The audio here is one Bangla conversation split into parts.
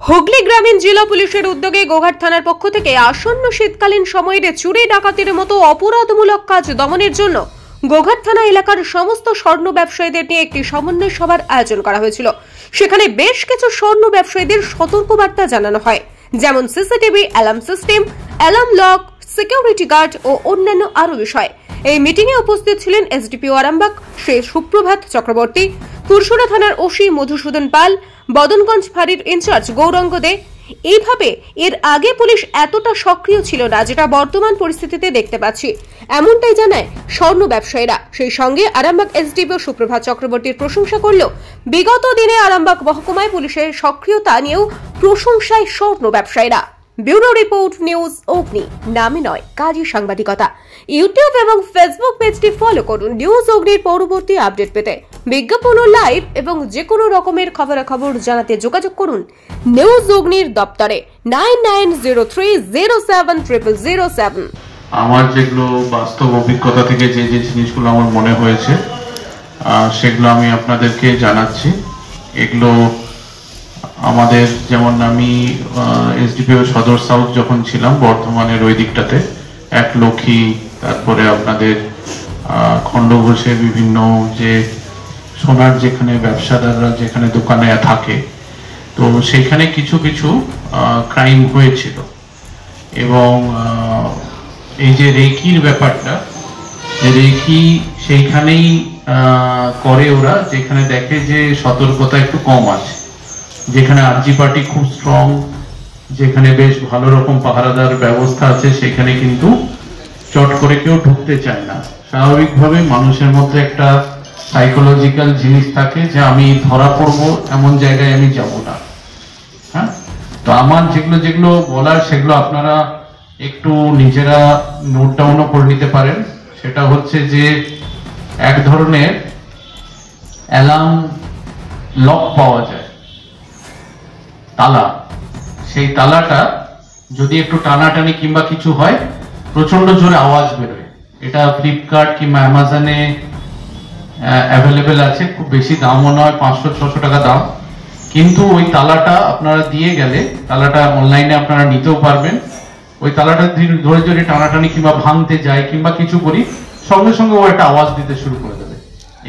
হুগলি গ্রামীণ জেলা পুলিশের উদ্যোগে গোঘাট থানার পক্ষ থেকে আসন্ন শীতকালীন সময়ে চুরি ডাকাতির মতো অপরাধমূলক কাজ দমনের জন্য গোঘাট থানা এলাকার সমস্ত স্বর্ণ ব্যবসায়ীদের নিয়ে একটি সমন্বয় সভার আয়োজন করা হয়েছিল। সেখানে বেশ কিছু স্বর্ণ ব্যবসায়ীদের সতর্কবার্তা জানানো হয়, যেমন CCTV, alarm system, alarm lock, security guard ও অন্যান্য আরো বিষয়। এই মিটিংয়ে উপস্থিত ছিলেন এসডিপিও আরামবাগ শ্রী সুপ্রভাত চক্রবর্তী, পুরসুরা থানার ওসি মধুসূদন পাল, বদনগঞ্জ ফাঁড়ির ইনচার্জ গৌরাঙ্গ দে। এইভাবে এর আগে পুলিশ এতটা সক্রিয় ছিল না, যেটা বর্তমান পরিস্থিতিতে দেখতে পাচ্ছি, এমনটাই জানায় স্বর্ণ ব্যবসায়ীরা। সেই সঙ্গে আরামবাগ এসডিপিও সুপ্রভাত চক্রবর্তীর প্রশংসা করলেও বিগত দিনে আরামবাগ মহকুমায় পুলিশের সক্রিয়তা নিয়েও প্রশংসায় স্বর্ণ ব্যবসায়ীরা। ব্যুরো রিপোর্ট, নিউজ অগ্নি। নামে নয়, কাজী সাংবাদিকতা। ইউটিউব এবং ফেসবুক পেজটি ফলো করুন নিউজ অগ্নির পরবর্তী আপডেট পেতে। বিজ্ঞাপন, লাইভ এবং যে কোনো রকমের খবরাখবর জানাতে যোগাযোগ করুন নিউজ অগ্নির দপ্তরে 9903070007। আমার যেগুলো বাস্তব অভিজ্ঞতা থেকে যে জিনিসগুলো আমার মনে হয়েছে সেগুলো আমি আপনাদেরকে জানাচ্ছি। এগুলো আমাদের, যেমন আমি এসডিপিও সদর সাউথ যখন ছিলাম বর্ধমানের ওই দিকটাতে, এক লক্ষ্মী, তারপরে আপনাদের খণ্ডঘোষে বিভিন্ন যে সোনার যেখানে ব্যবসাদাররা যেখানে দোকানে থাকে, তো সেখানে কিছু কিছু ক্রাইম হয়েছিল। এবং এই যে রেকির ব্যাপারটা, যে রেকি সেইখানেই করে ওরা যেখানে দেখে যে সতর্কতা একটু কম আছে, যেখানে আরজি পার্টি খুব স্ট্রং, যেখানে বেশ ভালো রকম পাহারাদার ব্যবস্থা আছে, সেখানে কিন্তু চট করে কেউ ঢুকতে চায় না। স্বাভাবিকভাবে মানুষের মধ্যে একটা সাইকোলজিক্যাল জিনিস থাকে যে আমি ধরা পড়বো, এমন জায়গায় আমি যাব না। হ্যাঁ, তো আমার যেগুলো যেগুলো বলার সেগুলো আপনারা একটু নিজেরা নোট ডাউনও করে নিতে পারেন। সেটা হচ্ছে যে এক ধরনের অ্যালার্ম লক পাওয়া যায়, তালা। সেই তালাটা যদি একটু টানাটানি কিংবা কিছু হয়, প্রচন্ড জোরে আওয়াজ বেরোয়। এটা ফ্লিপকার্ট কিংবা অ্যামাজনে অ্যাভেলেবেল আছে, খুব বেশি দামও নয়, 500-600 টাকা দাম। কিন্তু ওই তালাটা আপনারা দিয়ে গেলে, তালাটা অনলাইনে আপনারা নিতেও পারবেন। ওই তালাটা ধরে ধরে টানাটানি কিংবা ভাঙতে যায় কিংবা কিছু করি, সঙ্গে সঙ্গে ও একটা আওয়াজ দিতে শুরু করে দেবে।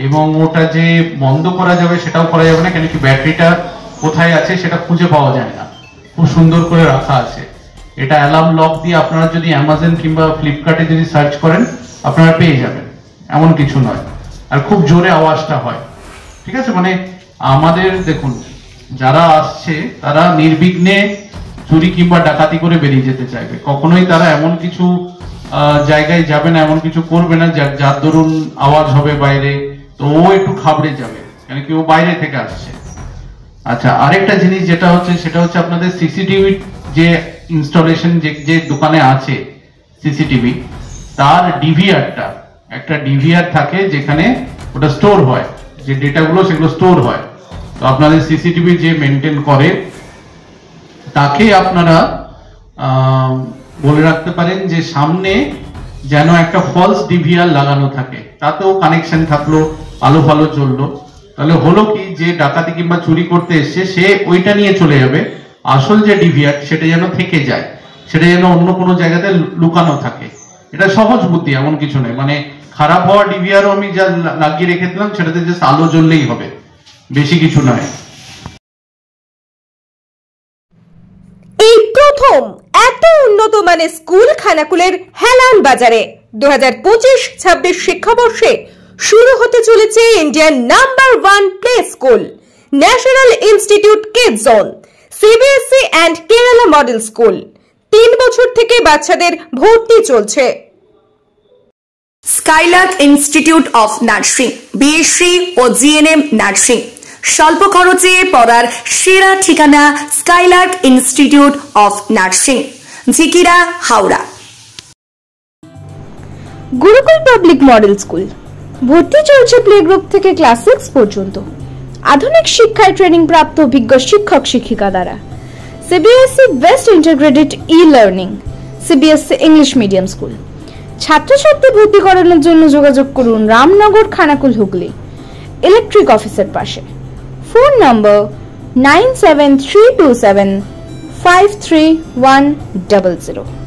এবং ওটা যে বন্ধ করা যাবে সেটাও করা যাবে না, কেন কি ব্যাটারিটা কোথায় আছে সেটা খুঁজে পাওয়া যায় না, খুব সুন্দর করে রাখা আছে। এটা অ্যালার্ম লক দিয়ে আপনারা যদি অ্যামাজন কিংবা ফ্লিপকার্টে যদি সার্চ করেন আপনারা পেয়ে যাবেন, এমন কিছু নয়। আর খুব জোরে আওয়াজটা হয়, ঠিক আছে। মানে আমাদের দেখুন, যারা আসছে তারা নির্বিঘ্নে চুরি কিংবা ডাকাতি করে বেরিয়ে যেতে চাইবে, কখনোই তারা এমন কিছু জায়গায় যাবে না, এমন কিছু করবে না যার দরুন আওয়াজ হবে বাইরে, তো ও একটু ঘাবড়ে যাবে, কেন কি ও বাইরে থেকে আসছে। আচ্ছা, আরেকটা জিনিস যেটা হচ্ছে সেটা হচ্ছে আপনাদের সিসিটিভি যে ইনস্টলেশন যে দোকানে আছে সিসিটিভি, তার ডিভিআরটা, একটা ডিভিআর থাকে যেখানে ওটা স্টোর হয়, যে ডেটাগুলো সেগুলো স্টোর হয়। তো আপনাদের সিসিটিভি যে মেনটেন করে তাকে আপনারা বলে রাখতে পারেন যে সামনে যেন একটা ফলস ডিভিআর লাগানো থাকে, তাতেও কানেকশন থাকলো, আলো ফালো জ্বললো। তাহলে হলো কি, যে ডাকাতি কিংবা চুরি করতে এসছে সে ওইটা নিয়ে চলে যাবে, আসল যে ডিভিআর সেটা যেন থেকে যায়, সেটা যেন অন্য কোনো জায়গাতে লুকানো থাকে। এটা সহজ বুদ্ধি, এমন কিছু নেই। মানে খারাপ হওয়া ডিভিআরও আমি যা লাগিয়ে রেখে দিলাম, সেটাতে জাস্ট আলো জ্বললেই হবে, বেশি কিছু নয়। এই প্রথম এত উন্নত মানের স্কুল খানাকুলের হেলান বাজারে 2025-26 শিক্ষাবর্ষে শুরু হতে চলেছে Indian number 1 play school, national institute kids zone, CBSE and Kerala model school. 3 বছর থেকে বাচ্চাদের ভর্তি চলছে। Skylark institute of nursing, BSc ও জিএনএম নার্সিং। স্বল্প খরচে পড়ার সেরা ঠিকানা Skylark institute of nursing, Jhikira, Howrah. Gurukul public model school, ভর্তি চলছে প্লে গ্রুপ থেকে ক্লাস 6 পর্যন্ত। আধুনিক শিক্ষায় ট্রেনিং প্রাপ্ত অভিজ্ঞ শিক্ষক শিক্ষিকা দ্বারা। CBSE best integrated e-learning, CBSE English medium school. ছাত্রছাত্রী ভর্তি করানোর জন্য যোগাযোগ করুন রামনগর, খানাকুল, হুগলি, ইলেকট্রিক অফিসের পাশে। ফোন নম্বর 97327 53100।